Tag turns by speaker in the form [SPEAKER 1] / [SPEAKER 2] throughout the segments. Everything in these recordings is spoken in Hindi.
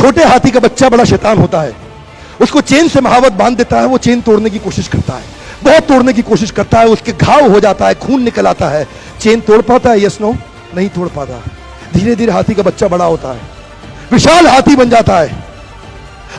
[SPEAKER 1] छोटे हाथी का बच्चा बड़ा शैतान होता है, उसको चेन से महावत बांध देता है, वो चेन तोड़ने की कोशिश करता है, बहुत तोड़ने की कोशिश करता है, उसके घाव हो जाता है, खून निकल आता है। चेन तोड़ पाता है? यस नो, नहीं तोड़ पाता। धीरे धीरे हाथी का बच्चा बड़ा होता है, विशाल हाथी बन जाता है।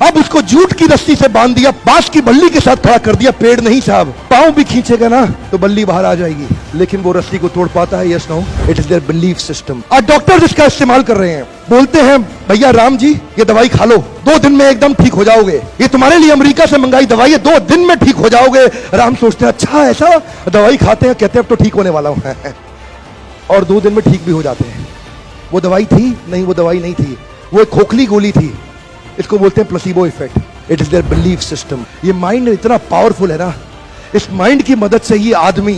[SPEAKER 1] अब उसको जूट की रस्सी से बांध दिया, बांस की बल्ली के साथ खड़ा कर दिया। पेड़ नहीं साहब, पांव भी खींचेगा ना तो बल्ली बाहर आ जाएगी, लेकिन वो रस्सी को तोड़ पाता है? Yes no, it is their belief system. आज डॉक्टर इसका इस्तेमाल कर रहे हैं, बोलते हैं भैया राम जी ये दवाई खा लो, 2 दिन में एकदम ठीक हो जाओगे, ये तुम्हारे लिए अमेरिका से मंगाई दवाई है, 2 दिन में ठीक हो जाओगे। राम सोचते हैं अच्छा ऐसा, दवाई खाते हैं, कहते हैं अब तो ठीक होने वाला हूं और 2 दिन में ठीक भी हो जाते हैं। वो दवाई थी? नहीं, वो दवाई नहीं थी, वो एक खोखली गोली थी। इसको बोलते हैं placebo effect. It is their belief system. ये माइंड इतना पावरफुल है ना, इस माइंड की मदद से ये आदमी,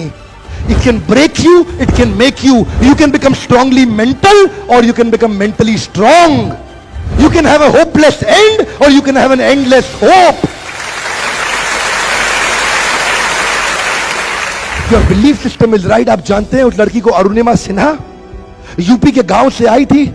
[SPEAKER 1] it can break you, it can make you, you can become strongly mental और you can become mentally strong. You can have a hopeless end और you can have an endless hope. Your belief system is right. आप जानते हैं उस लड़की को, अरुणिमा सिन्हा, यूपी के गांव से आई थी,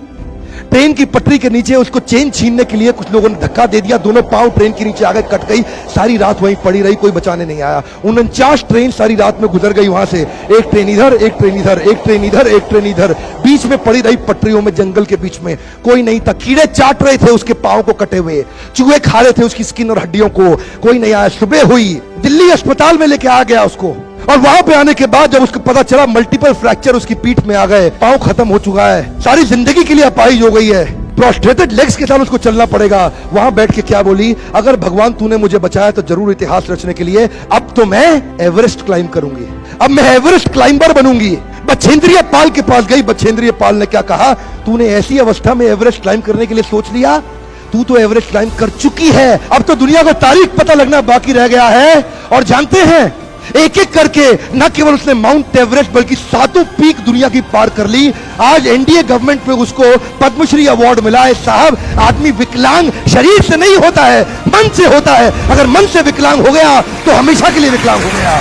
[SPEAKER 1] ट्रेन की पटरी के नीचे उसको चेन छीनने के लिए कुछ लोगों ने धक्का दे दिया, दोनों पांव ट्रेन के नीचे आ गए, कट गई, सारी रात वहीं पड़ी रही, कोई बचाने नहीं आया। 49 ट्रेन सारी रात में गुजर गई वहां से, एक ट्रेन इधर, एक ट्रेन इधर, एक ट्रेन इधर, एक ट्रेन इधर, बीच में पड़ी रही पटरियों में, जंगल के बीच में, कोई नहीं था। कीड़े चाट रहे थे उसके पांव को कटे हुए, चूहे खा रहे थे उसकी स्किन और हड्डियों को, कोई नहीं आया। सुबह हुई, दिल्ली अस्पताल में लेके आ गया उसको, और वहां पे आने के बाद जब उसको पता चला मल्टीपल फ्रैक्चर उसकी पीठ में आ गए, पांव खत्म हो चुका है, सारी जिंदगी के लिए अपाहिज हो गई है, प्रोस्ट्रेटेड लेग्स के साथ उसको चलना पड़ेगा। वहां बैठ के क्या बोली, अगर भगवान तूने मुझे बचाया तो जरूर इतिहास रचने के लिए अब तो मैं एवरेस्ट क्लाइंब करूंगी, अब मैं एवरेस्ट क्लाइंबर बनूंगी। बछेंद्रिय पाल के पास गई, बछेंद्रिय पाल ने क्या कहा, तूने ऐसी अवस्था में एवरेस्ट क्लाइंब करने के लिए सोच लिया, तू तो एवरेस्ट क्लाइंब कर चुकी है, अब तो दुनिया को तारीख पता लगना बाकी रह गया है। और जानते हैं, एक एक करके न केवल उसने माउंट एवरेस्ट बल्कि 7 पीक दुनिया की पार कर ली। आज एनडीए गवर्नमेंट में उसको पद्मश्री अवार्ड मिला है। साहब, आदमी विकलांग शरीर से नहीं होता है, मन से होता है। अगर मन से विकलांग हो गया तो हमेशा के लिए विकलांग हो गया।